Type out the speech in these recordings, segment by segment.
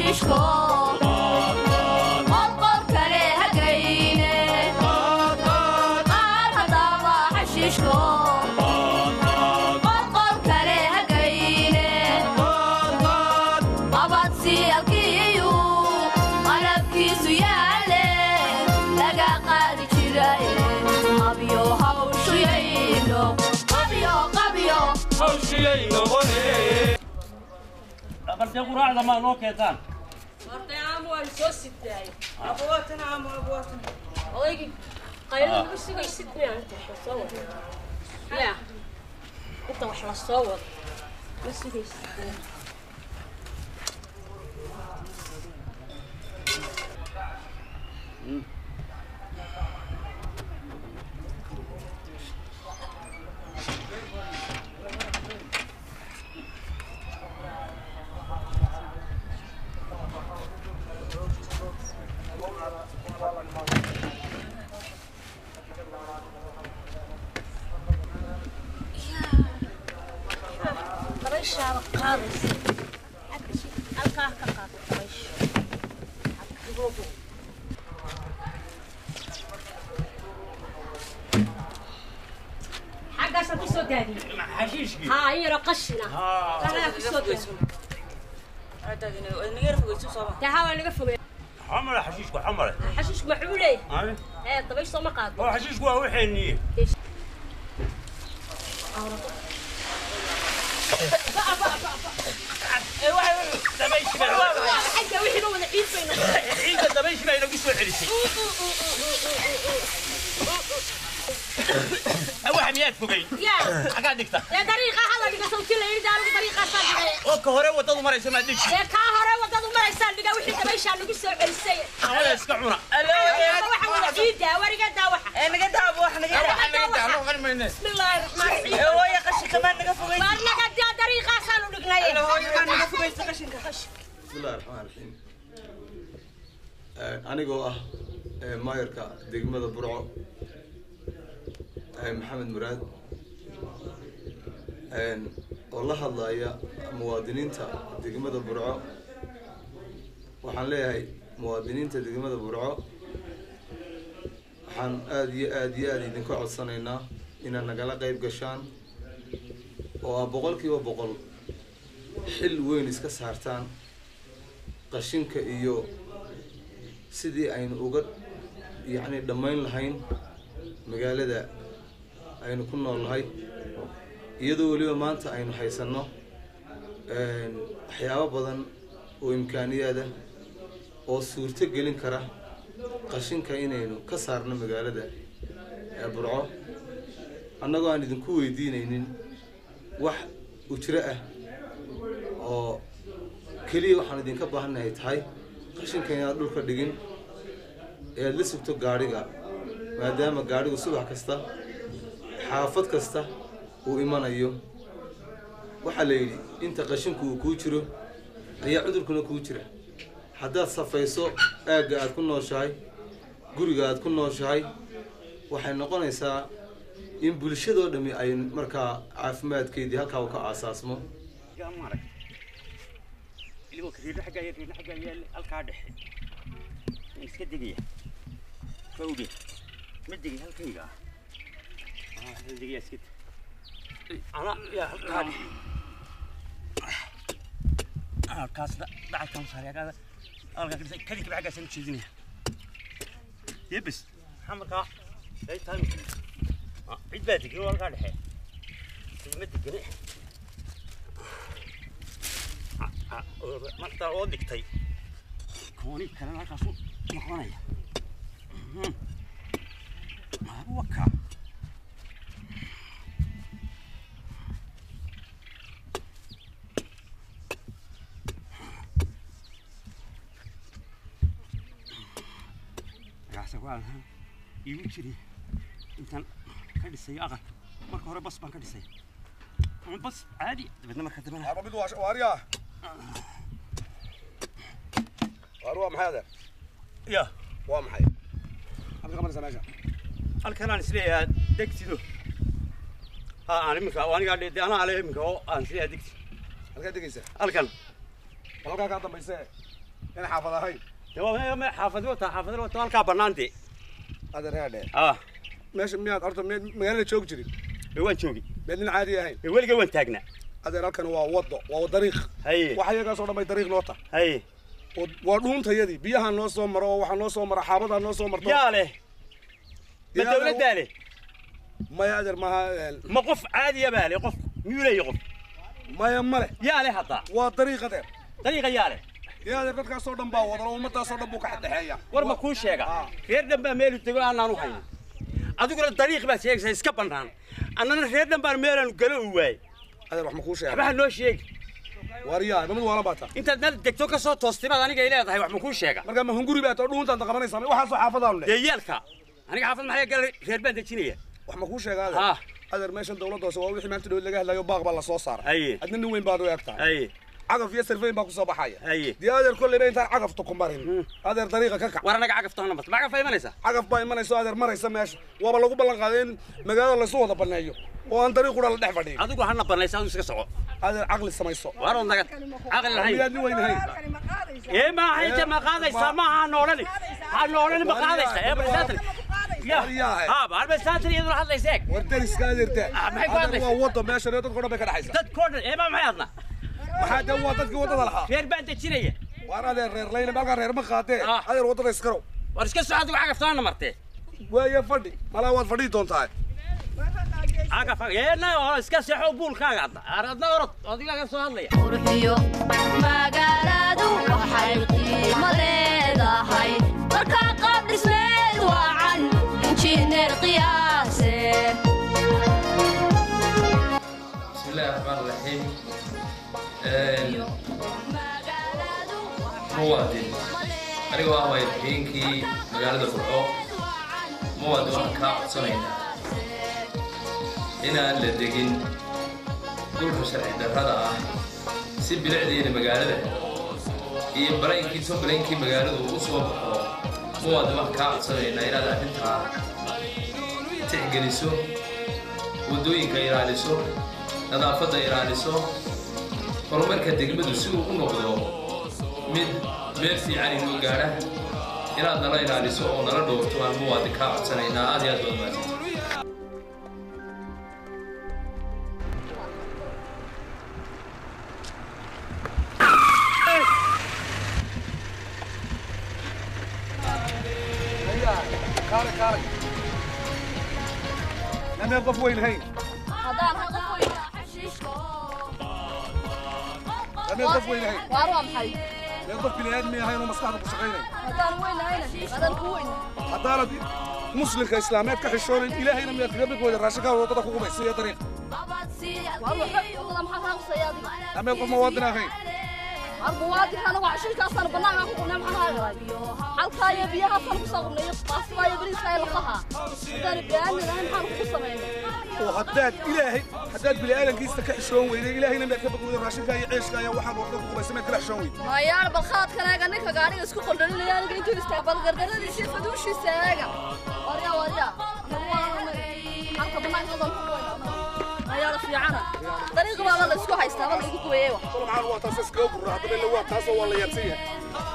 حشيشكو مطبر كليها قينه قال هضابة حشيشكو مطبر كليها قينه أبد سيالكيو قلب كيسو يالي لقا قادي جراي قبيو هاوشو يينو قبيو هاوشو يينو قلت يقول راعي ما نوكيتان قلت يا عمو السوس التاعي أبواتنا عمو أبواتنا والله قايل بس يقول يسدني أنت صور لا أنت وحلا الصور بس يقول يسدني طريش قارص القاه كقاط طريش حاجه ستصو دادي حشيشكي ها هي رقشنا ها كسوت هذا نغير فوق الصباح تحاول نقفل حمر حشيشكو حمر حشيش معولي ايه ايه طريش صوم قاط هو حشيشكو هو حنيه دبيش ما حاجه وحي لو ولا عيد بينو عيد دبيش ما يلقى سوى عليسي واحد ميات فوقي يا حقا دكتا يا طريقه هذا اللي صوتي لي دارو طريقه صار اوكا هوري ودادو مريسا ما دكش يا كا هوري ودادو مريسا لقى وحي دبيش لو سو عليسي هذا اسكعونا الا waxa wada ciida wariga waxa naga daabo wax naga بسم الله الرحمن الرحيم hooyo qashin kama naga fogay naga daa dariiqaasaan u dhignay hooyo ma naga fogaysa qashinka بسم الله الرحمن الرحيم anigoo ah maayarka degmada burco maxamed muraad oo la hadlaya muwaadiniinta degmada burco waxaan leeyahay muwaadiniinta degmada burco waxaan aad iyo aad idinka codsanaynaa inaad nagala qayb gashaan oo ah boqolkiiba boqol xil weyn iska saartaan qashinka iyo sidii aynu uga yacni dhammayn lahayn magaalada aynu ku noolnahay iyadoo weliba maanta aynu haysanno waxyaabo badan oo imkaaniyaada oo suurto gelin kara qashinka inaynu ka saarno magaalada burco annagoo aan idinku weydiinaynin wax ujro ah oo keliya waxaan idinka baahannahay tahay qashinka inaad dhulka dhigin ee aad la sugto gaadhiga maadaama gaadhigu subax kasta xaafad kasta uu imanayo waxaa la yidhi inta qashinku uu kuu jiro ayaa cudurkuna kuu jira haddaad safayso aagga aad ku nooshahay guriga aad ku nooshahay waxay noqonaysaa in bulshadoo dhammi ay markaa caafimaadkeedii halkaa uu ka aasaasmo اللي هو كثير حاجة القاعدة مسك دقيقة فودي مدقي هالكيجا دقيقة سكت أنا يا القاعدة أنا الكاس بعد كم صار يا كذا أنا كذي كبعة قاسم تشيزني يبس حمرك لا يتهم عيد باتك هو القاعدة حي مدقي marta oo dhigtay kooni kale halkaas u noqonaya waka gaasa waa iigu jiri intaan ka dhisay aqal marka hore bas baan ka dhisay bas caadi dabadna marka dambana عربي واريا واروا محاذا يا وامحي أبغى كمان سماجة الكلام سليه دكتيدو أنا منك وأنا قاعد أنا عليه منك أنا سليه دكتي الكلام دقيسة الكلام الكلام كذا بيسة أنا حافظ هاي ما حافظ وتا halka banaanti هذا رهده ماشي مياد أرض ميال تشوك جري وين شوقي بدنا عادي هاي ولقى وين تاجنا هذا كان هو طريق هي وحي قاص ولا ما طريق لوطة هي ودونت هيدي بيها نص مرة وحنص مرة حافظها نص مرة يا له بالدولة دالي ما يقدر ما قف عادي يا بالي قف ميولي يقف ما يمله يا له حطا وطريقة ده طريقة يا له يا ذا كذا صور دم باو وضرب ومتى صور دم بوك حتى حيا ورما كل شيء غير دم ميل تقول أنا نروح أذكر الطريق بس هيك زي سكبرنا أنا غير دم ميل نقولوا واي هذا روح مكوش يا بحال نو شيء وريا بمن ولا باتا أنت دكتور صوت توستي ما أنا جاي له هاي مكوش شيء مرجع ما هنقولي بقى تقولون أنت قمنا يسمع واحد صح حافظ ولا يالك أنا حافظ معي قال غير بنت تشينية wax ma ku sheega هذا meeshan dawladda soo wixii maanta dawladda laga helayo baaq baa la soo saaray adna nin weyn baad u eegtaa cagaf iyo sarfeen baa ku soo baxaya diyaadar kullee inta cagafta ku marin adeer dariiqa ka kac waranaga cagaftaana ma cagaf imanaysa cagaf baa imanayso adeer maraysa meesha waaba lagu ballan qaadeen magaalada la soo wada baneeyo oo aan dariiq qura la dhex fadhiyo adigu hana banaysa adigu iska soco adeer aqli samayso waran naga aqli lahayn miyaad nin weyn ahayn ما هي ما قاضيسا ما نورني ما قاضيسا يا بساتر يا بعد بساتر يدور حد يسك ورتريس قادر ده هذا هو وضع ماشي دad kordha bay ka dhaxaysa dad kordha ma maxaadna waxa dad waa dadkii wadada lahaa reer baan dajinaya waan adeer reer leeyna balka reer ma qaatee adeer wadada iskaro war iska socod waxa cagaftaana martay waaya fadhi mala waad fadhi doontaa عقف يلا اسكاس حبول كاغا اردنا ورد وديغا سو هادليا qurxiyo magaaladu waxay qiimo leedahay marka qaab dhismeed wacan injineer qiyaase بسم الله الرحمن الرحيم موادين أنا وأهوى يبينكي مقالة فرعو مواد وحكا صنعنا هنا لدقين كل شرع درهدا سي بلعدين مقالة هي برينكي تو برينكي مقالة وصوب مواد وحكا صنعنا إلى ذا انتها تحقلسو ودوينك إيرانيسو nadaafadda ilaaliso horumarka degmadu si uu u noqdo mid meel fiican inuu gaadha inaad nala ilaaliso oo nala dhoofto aan muwaadin kaa codsanaynaa aad iyo aad baad mahadsantahay كارك أنا أقف وين هين hadaan qof weyn أنا أقف وين هين waa maxay يقف بني آدم هين ومصلحته كشغينة hadaan weynahayna hadaan ku weyn حضارة مسلم كإسلاميات كحشور إلهي لم يتقبلك ولا راشقة ولا تدخل بيسية طريق waa waxa maxaa raaqsayaa أنا أقف موادنا هين arbuwaadi kana wax shirkaasana banaanka ku qunay maxaa haay halka ay biyaha fal ku soo qunay qaasba ay bariiska ay lafaha hadaan baan lahayn maxaan ku sameeynaa وحداد إلهي حداد بني آدم كيس كحشون وإذا إلهي لم يتقبلك ولا راشقة يعيش كايا واحد وقت تدخل بيسية كحشون ma yaar bal khaad kana ninka gaariga isku qaldhalinayaa intuu istaaqbal gardaradiisa faduushiisaaga wariya halka banaanka ku qunay ayaa fiicana dariiqa baa la isku haystaa wala igu kuweeyo طبعا هو تاسس كوبر هذا اللي هو تاسو ولا يرسيه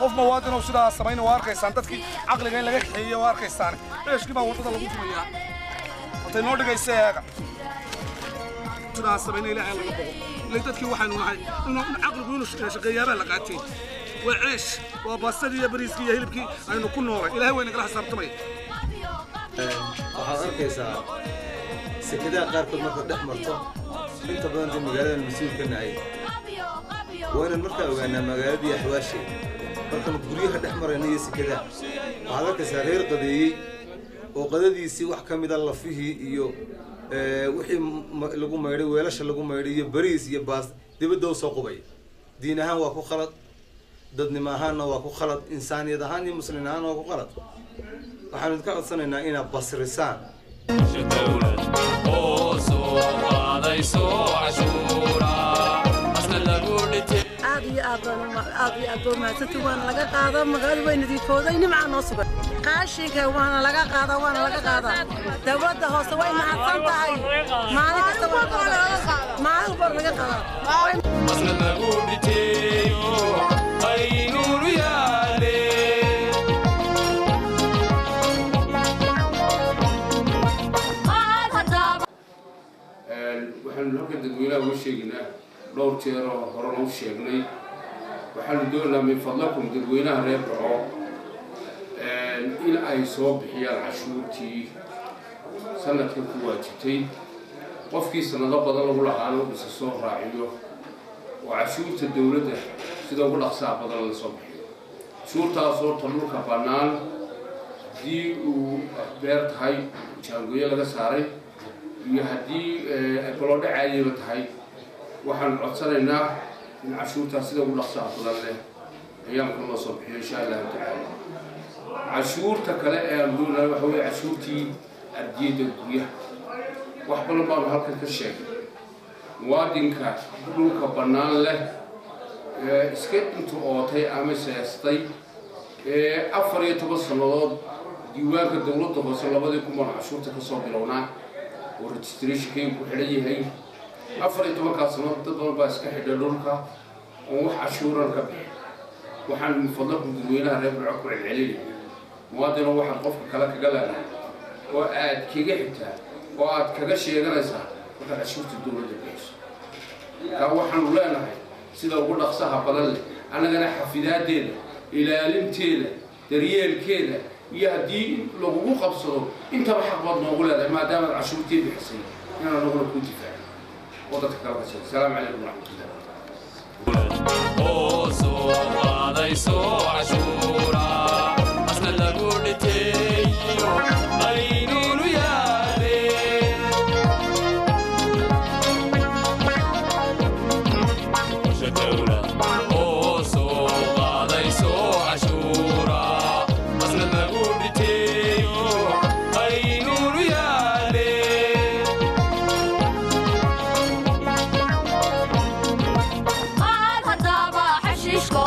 قف موادنا وسدا سمينا واركيسان dadkii aqliga in laga xiyo waarkaysaan eeshkii baa wadada lagu tumayaa intay noo dhigayseega sida sameeyay ilaahay laga boqo ilaa dadkii waxaan nahay inuu aqligu inuu shaqeeyaaba la qaatay waa ceesh waa baasadii iyo bariiskii iyo hilibkii aynu ku noolay ilaahay wayna kala xisaabtamay waxaad arkaysaa sekadaha qaarkood markaad dhex marto inta badan dee magaalada mas-uulka nahay waa inaan markaa ogaanaa magaaladii axwaashe markaan guryaha dhex marayna iyo sekadaha waxaad arkaysaa reer qadeeyey oo qadadiisii wax ka mida lafihii iyo wixii lagu maydhay weelasha lagu maydhay iyo bariis iyo baas dibadda u soo qubay diin ahaan waa ku khalad dadnimo ahaanna waa ku khalad insaaniyad ahaan iyo muslimiin ahaan waa ku khalad waxaanu idinka codsanaynaa inaad basrisaan aad iyo aad mahadsanti waana laga qaadaa magaalada way nadiifooday nimcaa noo sugan qaashinka waana laga qaadaa dawladda hoose way mahadsan tahay maalin kasta maalin walba laga qaadaa jeer oo hore u sheegnay waxaan doonaynaa min fadlakum dadweynaha reer Burco in ay soo bixiyaan cashuurtii sanadkan ku waajibtay qofkii sanado badan lagu lahaano isa soo raaciyo oo cashuurta dawladda sida ugu dhaqsaha badan la soo bixiyo cashuurtaasoo dhulka bannaan haddii uu beer tahay jaangoyo laga saaray iyo haddii balodhe caadiba tahay waxaan codsanaynaa in cashuurtaas sida ugu dhaqsaha badan leh ayaanka loo soo bixiyo insha allahu tacaala cashuurta kale ee aan doonayo waxa weeye cashuurtii ardiyada guryaha wax badan baanu halkan ka sheegay muwaadinka dhulka bannaan leh iska inta ootay ama seestay 14 sannadood diiwaanka dawladda hoose 2000 cashuurta ka soo bilownaa oo registration ku xidhan yahay 14 sannadood dad badan baa iska xidhay dhulka oo wax cashuuran ka bixin waxaan min fadlakum dadweynaha reer Burco ku celcelinaya muwaadino waxaan qofka kale kaga leedahay oo aad kaga xigtaa oo aad kaga sheeganaysaa waxa cashuurta dawladda bixiso ka waxaan leenahay sida ugu dhaqsaha badan leh anagana xafidaadeeda ilaalinteeda daryeelkeeda iyo haddii lagu qabsado intaba xaq baad noogu leedahay maadaama cashuurtii bixisay inaan naguna ku difaaco oo dadka kala qashay salaamu calaykum waraxmatullahi oo soo qaadayso cashuura asna lagu dhiteeyo aynuunu yaadeen washa dawla oo soo qaadayso cashuura asna lagu dhiteeyo aynuunu yaadeen hadaba xashiishko